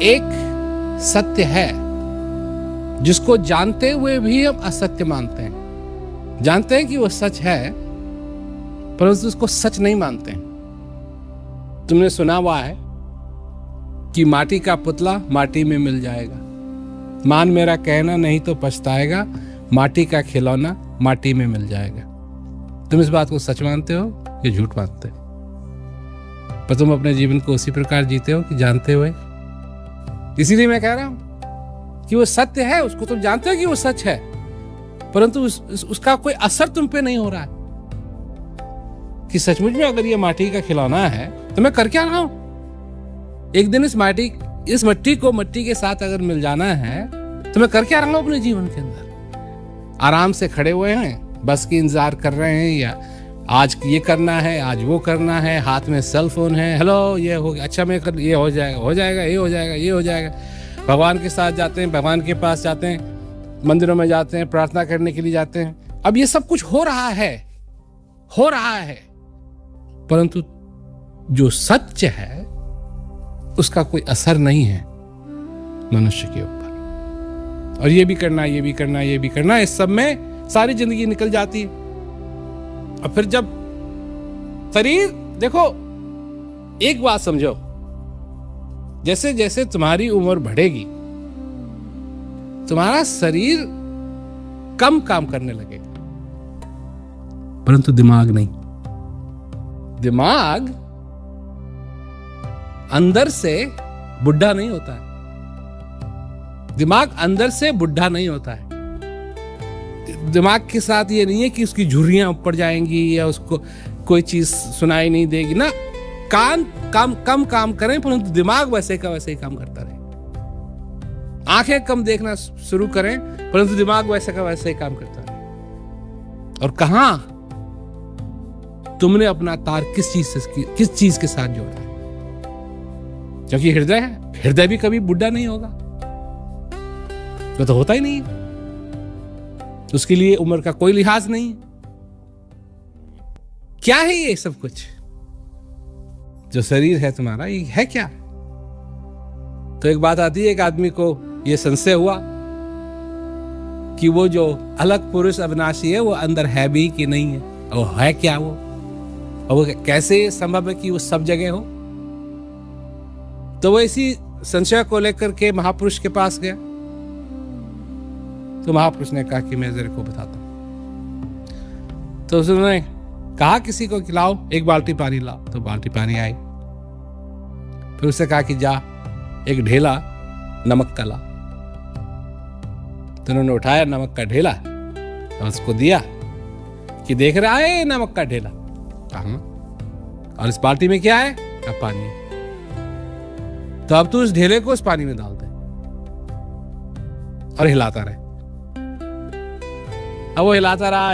एक सत्य है जिसको जानते हुए भी हम असत्य मानते हैं। जानते हैं कि वो सच है परंतु उसको सच नहीं मानते हैं। तुमने सुना हुआ है कि माटी का पुतला माटी में मिल जाएगा, मान मेरा कहना नहीं तो पछताएगा, माटी का खिलौना माटी में मिल जाएगा। तुम इस बात को सच मानते हो या झूठ मानते हो? पर तुम अपने जीवन को उसी प्रकार जीते हो कि जानते हुए। इसीलिए मैं कह रहा हूं कि वो सत्य है, उसको तुम जानते हो कि वो सच है, परंतु उसका कोई असर तुम पे नहीं हो रहा है कि सचमुच में अगर ये माटी का खिलौना है तो मैं कर क्या रहा हूं? एक दिन इस मट्टी को मट्टी के साथ अगर मिल जाना है तो मैं कर क्या रहा हूं अपने जीवन के अंदर? आराम से खड़े हुए हैं, बस की इंतजार कर रहे हैं, या आज ये करना है, आज वो करना है, हाथ में सेल फोन है, हेलो ये हो गया, अच्छा मैं कर, ये हो जाएगा, ये हो जाएगा, ये हो जाएगा। भगवान के साथ जाते हैं, भगवान के पास जाते हैं, मंदिरों में जाते हैं, प्रार्थना करने के लिए जाते हैं। अब ये सब कुछ हो रहा है, परंतु जो सत्य है उसका कोई असर नहीं है मनुष्य के ऊपर। और ये भी करना, इस सब में सारी जिंदगी निकल जाती है। और फिर जब शरीर, देखो एक बात समझो, जैसे जैसे तुम्हारी उम्र बढ़ेगी तुम्हारा शरीर कम काम करने लगेगा, परंतु दिमाग नहीं। दिमाग अंदर से बुढ़ा नहीं होता है। दिमाग अंदर से बुढ़ा नहीं होता है। दिमाग के साथ ये नहीं है कि उसकी झुर्रियां ऊपर जाएंगी या उसको कोई चीज सुनाई नहीं देगी ना। कान कम काम करें परंतु दिमाग वैसे का वैसे ही काम करता रहे। आंखें कम देखना शुरू करें परंतु दिमाग वैसे का वैसे ही काम करता रहे। और कहां तुमने अपना तार किस चीज के साथ जोड़ा है? क्योंकि हृदय है, हृदय भी कभी बुढ़ा नहीं होगा, तो होता ही नहीं है, उसके लिए उम्र का कोई लिहाज नहीं। क्या है ये सब कुछ जो शरीर है तुम्हारा, ये है क्या? तो एक बात आती है, एक आदमी को ये संशय हुआ कि वो जो अलग पुरुष अविनाशी है वो अंदर है भी कि नहीं है, वो है क्या वो, और वो कैसे संभव है कि वो सब जगह हो। तो वो इसी संशय को लेकर के महापुरुष के पास गया। तो महापुरुष ने कहा कि मैं तेरे को बताता हूं। तो उसने कहा किसी को खिलाओ, एक बाल्टी पानी लाओ। तो बाल्टी पानी आई। फिर उसने कहा कि जा एक ढेला नमक का ला। तो उन्होंने उठाया नमक का ढेला और उसको दिया कि देख रहा है नमक का ढेला। कहा और इस बाल्टी में क्या है? अब पानी। तो अब तू उस ढेले को उस पानी में डाल दे और हिलाता रहे। अब वो हिलाता रहा।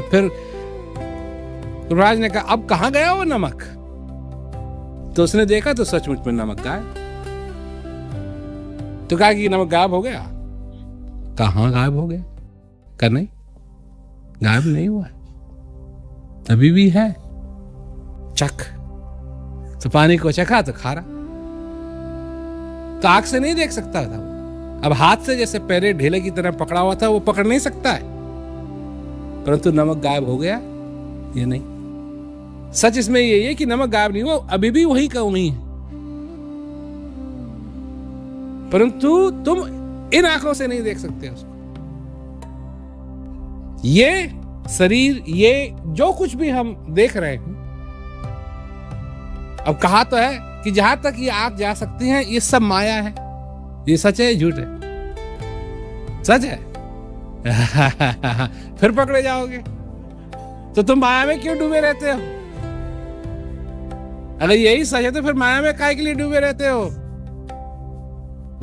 फिर युवराज ने कहा अब कहां गया वो नमक? तो उसने देखा तो सचमुच में नमक गायब। तो कहा कि नमक गायब हो गया। कहां गायब हो गया? कर नहीं, गायब नहीं हुआ है, अभी भी है। चख। तो पानी को चखा तो खारा। तो आंख से नहीं देख सकता था वो। अब हाथ से जैसे पहले ढेले की तरह पकड़ा हुआ था वो पकड़ नहीं सकता है, परंतु नमक गायब हो गया ये नहीं। सच इसमें ये है कि नमक गायब नहीं हुआ, अभी भी वही का वही है, परंतु तुम इन आंखों से नहीं देख सकते उसको। ये शरीर, ये जो कुछ भी हम देख रहे हैं, अब कहा तो है कि जहां तक ये आंख जा सकती हैं ये सब माया है। ये सच है झूठ है? सच है। फिर पकड़े जाओगे। तो तुम माया में क्यों डूबे रहते हो? अगर यही सच है तो फिर माया में काहे के लिए डूबे रहते हो?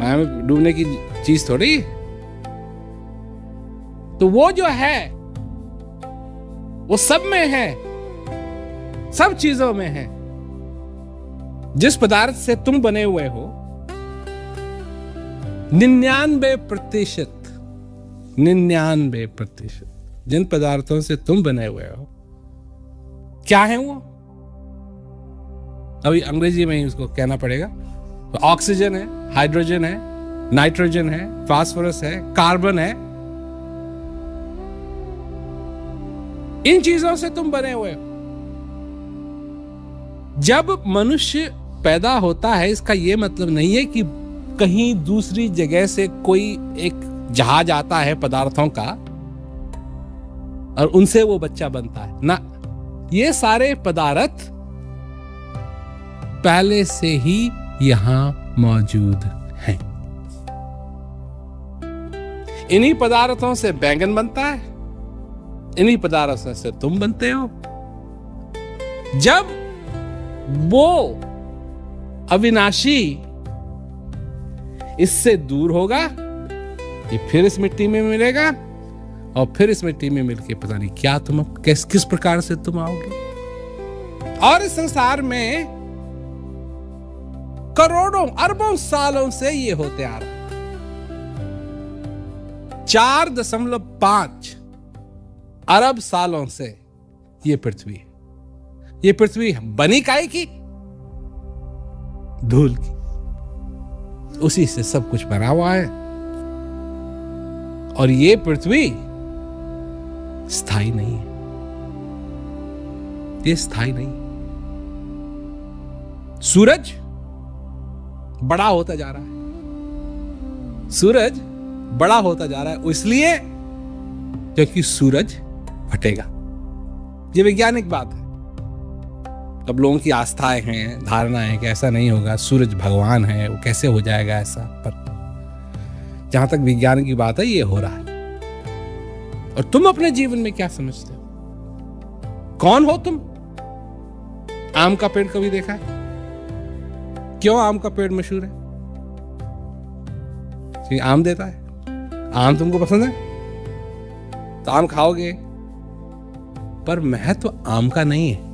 माया में डूबने की चीज थोड़ी। तो वो जो है वो सब में है, सब चीजों में है। जिस पदार्थ से तुम बने हुए हो 99% जिन पदार्थों से तुम बने हुए हो क्या है वो? अभी अंग्रेजी में ही उसको कहना पड़ेगा। तो ऑक्सीजन है, हाइड्रोजन है, नाइट्रोजन है, फास्फोरस है, कार्बन है। इन चीजों से तुम बने हुए हो। जब मनुष्य पैदा होता है, इसका यह मतलब नहीं है कि कहीं दूसरी जगह से कोई एक जहाज आता है पदार्थों का और उनसे वो बच्चा बनता है ना। ये सारे पदार्थ पहले से ही यहां मौजूद हैं। इन्हीं पदार्थों से बैंगन बनता है, इन्हीं पदार्थों से तुम बनते हो। जब वो अविनाशी इससे दूर होगा, ये फिर इस मिट्टी में मिलेगा और फिर इस मिट्टी में मिलके पता नहीं क्या तुम किस प्रकार से तुम आओगे। और इस संसार में करोड़ों अरबों सालों से ये होते आ रहा है। 4.5 अरब सालों से ये पृथ्वी है। ये पृथ्वी बनी काहे की? धूल की। उसी से सब कुछ बना हुआ है। और ये पृथ्वी स्थायी नहीं है, ये स्थायी नहीं। सूरज बड़ा होता जा रहा है, सूरज बड़ा होता जा रहा है इसलिए क्योंकि सूरज फटेगा। ये वैज्ञानिक बात है। अब लोगों की आस्थाएं हैं, धारणाएं कि ऐसा नहीं होगा, सूरज भगवान है, वो कैसे हो जाएगा ऐसा। पर जहां तक विज्ञान की बात है, ये हो रहा है। और तुम अपने जीवन में क्या समझते हो? कौन हो तुम? आम का पेड़ कभी देखा है? क्यों आम का पेड़ मशहूर है? क्योंकि आम देता है। आम तुमको पसंद है तो आम खाओगे, पर महत्व आम का नहीं है।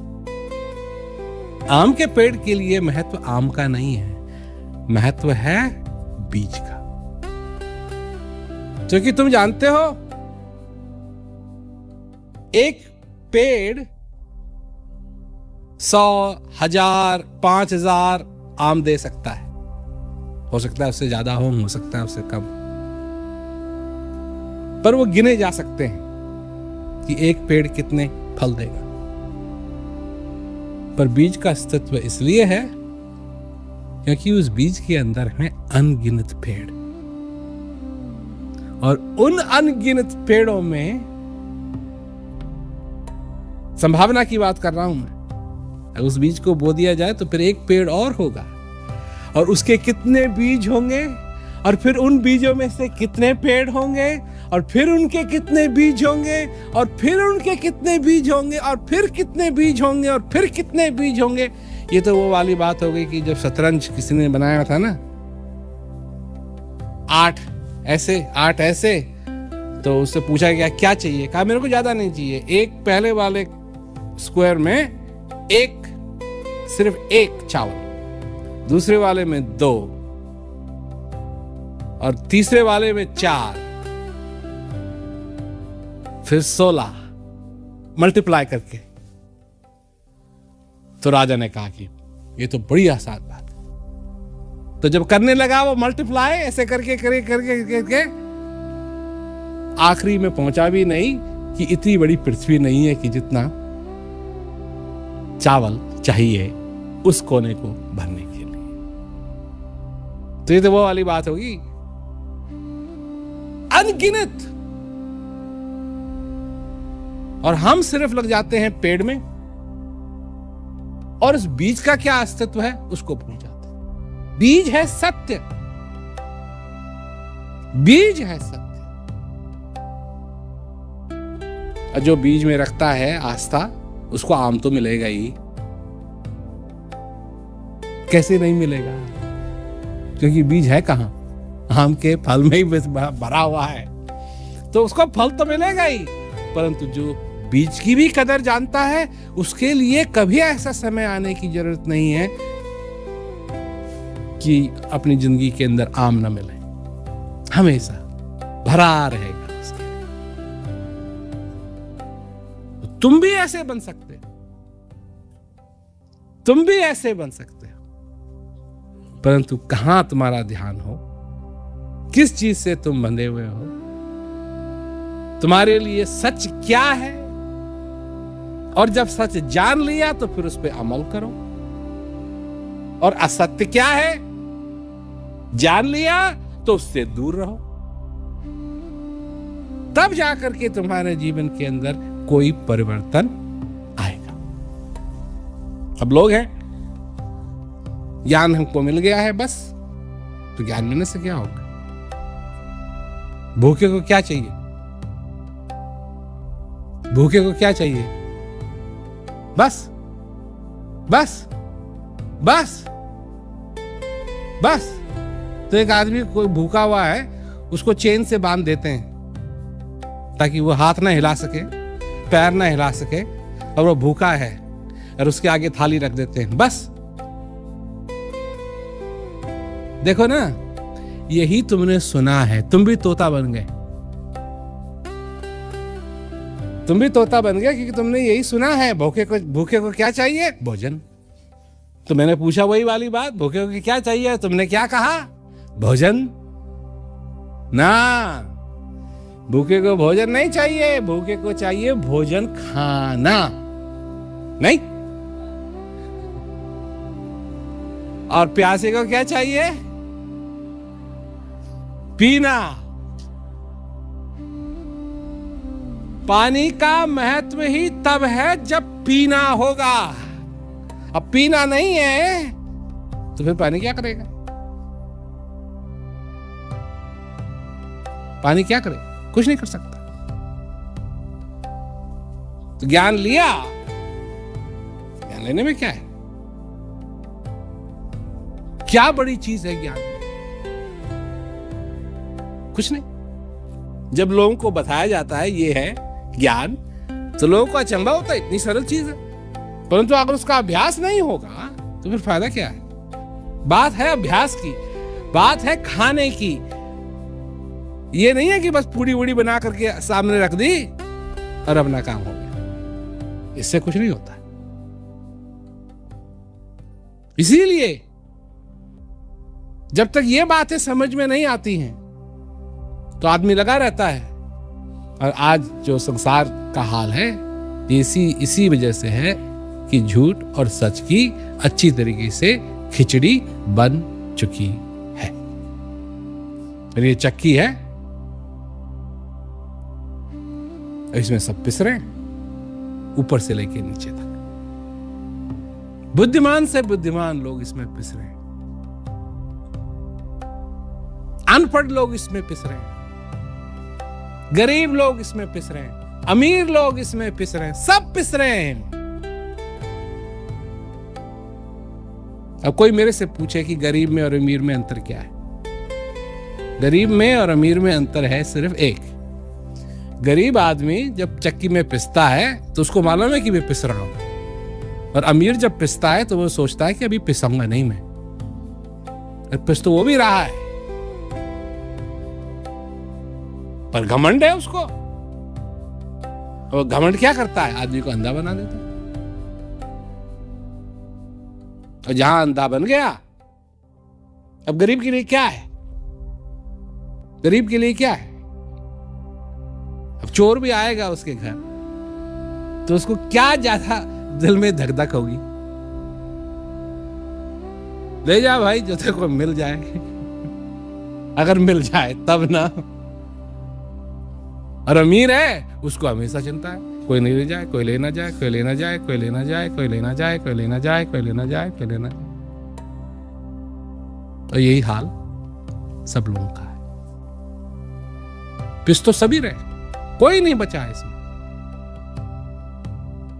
आम के पेड़ के लिए महत्व आम का नहीं है, महत्व है बीज का। क्योंकि तुम जानते हो, एक पेड़ 100, 1000, 5000 आम दे सकता है। हो सकता है उससे ज्यादा हो सकता है उससे कम, पर वो गिने जा सकते हैं कि एक पेड़ कितने फल देगा। पर बीज का अस्तित्व इसलिए है क्योंकि उस बीज के अंदर है अनगिनत पेड़, और उन अनगिनत पेड़ों में संभावना की बात कर रहा हूं मैं। अगर उस बीज को बो दिया जाए तो फिर एक पेड़ और होगा, और उसके कितने बीज होंगे, और फिर उन बीजों में से कितने पेड़ होंगे, और फिर उनके कितने बीज होंगे, और फिर उनके कितने बीज होंगे, और फिर कितने बीज होंगे, और फिर कितने बीज होंगे। ये तो वो वाली बात हो गई कि जब शतरंज किसी ने बनाया था ना, 8 ऐसे, तो उससे पूछा गया क्या चाहिए, कहा मेरे को ज्यादा नहीं चाहिए। एक पहले वाले स्क्वायर में सिर्फ एक चावल, दूसरे वाले में 2, और तीसरे वाले में 4, फिर 16 मल्टीप्लाई करके। तो राजा ने कहा कि ये तो बड़ी आसान बात है। तो जब करने लगा वो मल्टीप्लाई ऐसे करके आखिरी में पहुंचा भी नहीं कि इतनी बड़ी पृथ्वी नहीं है कि जितना चावल चाहिए उस कोने को भरने के लिए। तो ये तो वो वाली बात होगी, अनगिनत। और हम सिर्फ लग जाते हैं पेड़ में, और उस बीज का क्या अस्तित्व है उसको भूल जाते हैं। बीज है सत्य, बीज है सत्य। और जो बीज में रखता है आस्था, उसको आम तो मिलेगा ही। कैसे नहीं मिलेगा? क्योंकि बीज है कहां? आम के फल में ही भरा हुआ है, तो उसको फल तो मिलेगा ही। परंतु जो बीज की भी कदर जानता है, उसके लिए कभी ऐसा समय आने की जरूरत नहीं है कि अपनी जिंदगी के अंदर आम न मिले। हमेशा भरा रहेगा उसके लिए। तुम भी ऐसे बन सकते हो। तुम भी ऐसे बन सकते हो, परंतु कहां तुम्हारा ध्यान हो, किस चीज से तुम बंधे हुए हो, तुम्हारे लिए सच क्या है, और जब सच जान लिया तो फिर उस पर अमल करो। और असत्य क्या है, जान लिया तो उससे दूर रहो। तब जाकर के तुम्हारे जीवन के अंदर कोई परिवर्तन आएगा। अब लोग हैं, ज्ञान हमको मिल गया है बस, तो ज्ञान मिलने से क्या होगा? भूखे को क्या चाहिए? भूखे को क्या चाहिए? बस बस बस बस। तो एक आदमी कोई भूखा हुआ है, उसको चेन से बांध देते हैं ताकि वो हाथ ना हिला सके, पैर ना हिला सके, और वो भूखा है, और उसके आगे थाली रख देते हैं, बस। देखो ना, यही तुमने सुना है, तुम भी तोता बन गए। तुम भी तोता बन गए क्योंकि तुमने यही सुना है, भूखे को क्या चाहिए? भोजन। तो मैंने पूछा वही वाली बात, भूखे को क्या चाहिए? तुमने क्या कहा? भोजन। ना, भूखे को भोजन नहीं चाहिए, भूखे को चाहिए भोजन खाना, नहीं। और प्यासे को क्या चाहिए? पीना। पानी का महत्व ही तब है जब पीना होगा। अब पीना नहीं है तो फिर पानी क्या करेगा? पानी क्या करे? कुछ नहीं कर सकता। तो ज्ञान लिया, ज्ञान लेने में क्या है? क्या बड़ी चीज है ज्ञान? कुछ नहीं। जब लोगों को बताया जाता है ये है ज्ञान, तो लोगों को अचंभा होता है, इतनी सरल चीज है। परंतु अगर उसका अभ्यास नहीं होगा तो फिर फायदा क्या है? बात है अभ्यास की, बात है खाने की। ये नहीं है कि बस पूड़ी वूड़ी बना करके सामने रख दी और अपना काम हो गया। इससे कुछ नहीं होता। इसीलिए जब तक ये बातें समझ में नहीं आती हैं तो आदमी लगा रहता है। और आज जो संसार का हाल है इसी वजह से है कि झूठ और सच की अच्छी तरीके से खिचड़ी बन चुकी है। और ये चक्की है, इसमें सब पिस रहे हैं ऊपर से लेके नीचे तक। बुद्धिमान से बुद्धिमान लोग इसमें पिस रहे हैं, अनपढ़ लोग इसमें पिस रहे हैं, गरीब लोग इसमें पिस रहे हैं, अमीर लोग इसमें पिस रहे हैं, सब पिस रहे हैं। अब कोई मेरे से पूछे कि गरीब में और अमीर में अंतर क्या है? गरीब में और अमीर में अंतर है सिर्फ एक। गरीब आदमी जब चक्की में पिसता है तो उसको मालूम है कि मैं पिस रहा हूं, और अमीर जब पिसता है तो वो सोचता है कि अभी पिसाऊंगा नहीं मैं। पिस तो वो भी रहा है पर घमंड है उसको। और घमंड क्या करता है? आदमी को अंधा बना देता है। और जहां अंधा बन गया, अब गरीब के लिए क्या है? गरीब के लिए क्या है? अब चोर भी आएगा उसके घर तो उसको क्या ज्यादा दिल में धक धक होगी? ले जा भाई, जो तेरे को मिल जाए। अगर मिल जाए तब ना। और अमीर है, उसको हमेशा चिंता है, कोई नहीं ले जाए, कोई लेना जाए, कोई लेना जाए, कोई लेना जाए, कोई लेना जाए, कोई लेना जाए, कोई लेना जाए, कोई लेना जाए। और यही हाल सब लोगों का है। पिस तो सभी रहे, कोई नहीं बचा है इसमें।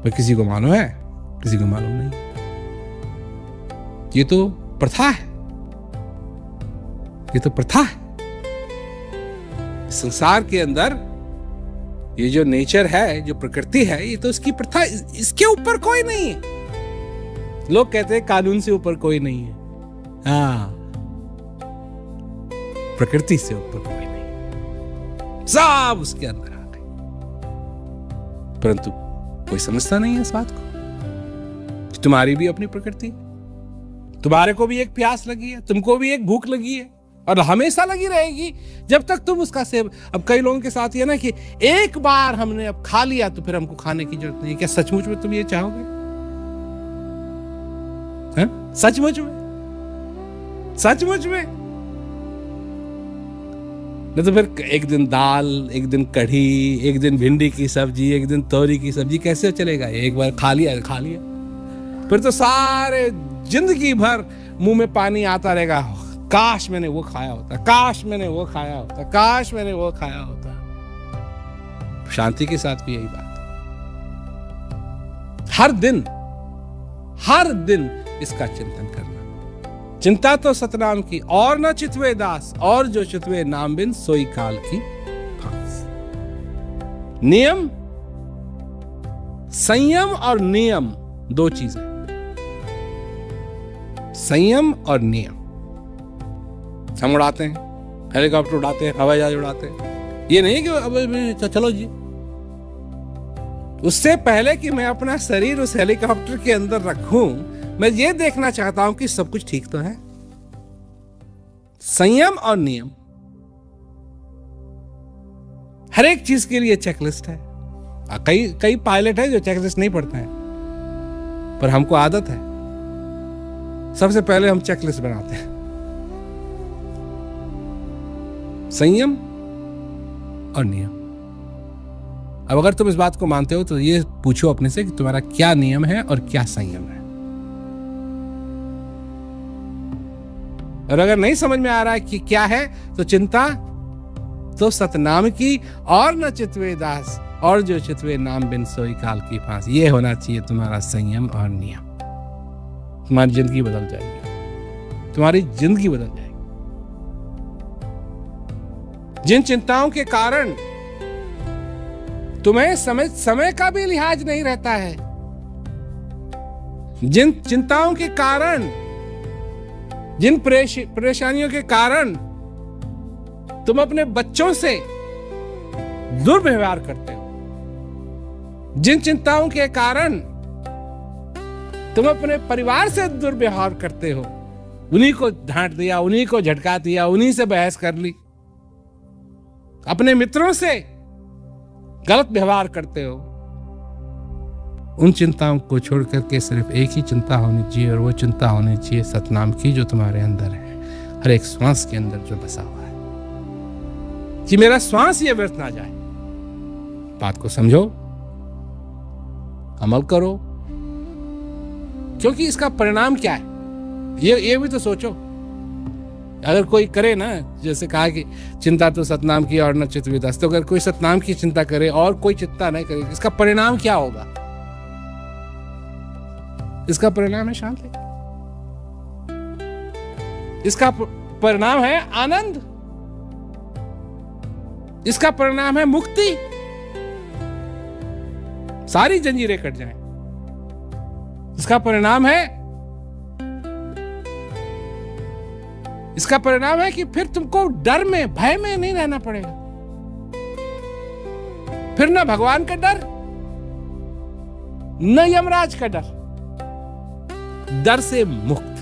पर किसी को मालूम है, किसी को मालूम नहीं। ये तो प्रथा है, ये तो प्रथा है। संसार के अंदर ये जो नेचर है, जो प्रकृति है, ये तो इसकी प्रथा, इसके ऊपर कोई नहीं है। लोग कहते हैं कानून से ऊपर कोई नहीं है। हाँ, प्रकृति से ऊपर कोई नहीं, सब उसके अंदर आ गए। परंतु कोई समझता नहीं है इस बात को। तुम्हारी भी अपनी प्रकृति, तुम्हारे को भी एक प्यास लगी है, तुमको भी एक भूख लगी है, और हमेशा लगी रहेगी जब तक तुम उसका सेव। अब कई लोगों के साथ ये ना कि एक बार हमने अब खा लिया तो फिर हमको खाने की जरूरत नहीं। क्या सचमुच में तुम ये चाहोगे? सचमुच में? सचमुच में? नहीं तो फिर एक दिन दाल, एक दिन कढ़ी, एक दिन भिंडी की सब्जी, एक दिन तोरी की सब्जी, कैसे चलेगा? एक बार खा लिया, फिर तो सारे जिंदगी भर मुंह में पानी आता रहेगा। काश मैंने वो खाया होता, काश मैंने वो खाया होता, काश मैंने वो खाया होता। शांति के साथ भी यही बात, हर दिन इसका चिंतन करना। चिंता तो सतनाम की, और न चितवे दास, और जो चितवे नाम बिन सोई काल की फांस। नियम, संयम और नियम दो चीजें, संयम और नियम। हम उड़ाते हैं, हेलीकॉप्टर उड़ाते हैं, हवाई जहाज उड़ाते हैं, ये नहीं कि अब चलो जी। उससे पहले कि मैं अपना शरीर उस हेलीकॉप्टर के अंदर रखूं, मैं ये देखना चाहता हूं कि सब कुछ ठीक तो है। संयम और नियम, हर एक चीज के लिए चेकलिस्ट है। कई पायलट है जो चेकलिस्ट नहीं पढ़ते हैं, पर हमको आदत है, सबसे पहले हम चेकलिस्ट बनाते हैं। संयम और नियम। अब अगर तुम इस बात को मानते हो तो ये पूछो अपने से कि तुम्हारा क्या नियम है और क्या संयम है। और अगर नहीं समझ में आ रहा है कि क्या है, तो चिंता तो सतनाम की, और न चितवे दास, और जो चितवे नाम बिन सोई काल की फांस। ये होना चाहिए तुम्हारा संयम और नियम। तुम्हारी जिंदगी बदल जाएगी, तुम्हारी जिंदगी बदल जाएगी। जिन चिंताओं के कारण तुम्हें समय का भी लिहाज नहीं रहता है, जिन चिंताओं के कारण, जिन परेशानियों के कारण तुम अपने बच्चों से दुर्व्यवहार करते हो, जिन चिंताओं के कारण तुम अपने परिवार से दुर्व्यवहार करते हो, उन्हीं को डांट दिया, उन्हीं को झटका दिया, उन्हीं से बहस कर ली, अपने मित्रों से गलत व्यवहार करते हो, उन चिंताओं को छोड़ करके सिर्फ एक ही चिंता होनी चाहिए, और वो चिंता होनी चाहिए सतनाम की, जो तुम्हारे अंदर है, हर एक श्वास के अंदर जो बसा हुआ है, कि मेरा श्वास ये व्यर्थ ना जाए। बात को समझो, अमल करो, क्योंकि इसका परिणाम क्या है ये भी तो सोचो। अगर कोई करे ना, जैसे कहा कि चिंता तो सतनाम की और न चितवे दास, तो अगर कोई सतनाम की चिंता करे और कोई चिंता नहीं करे, इसका परिणाम क्या होगा? इसका परिणाम है शांति, इसका परिणाम है आनंद, इसका परिणाम है मुक्ति, सारी जंजीरें कट जाएं। इसका परिणाम है, इसका परिणाम है कि फिर तुमको डर में, भय में नहीं रहना पड़ेगा। फिर न भगवान का डर, न यमराज का डर, डर से मुक्त।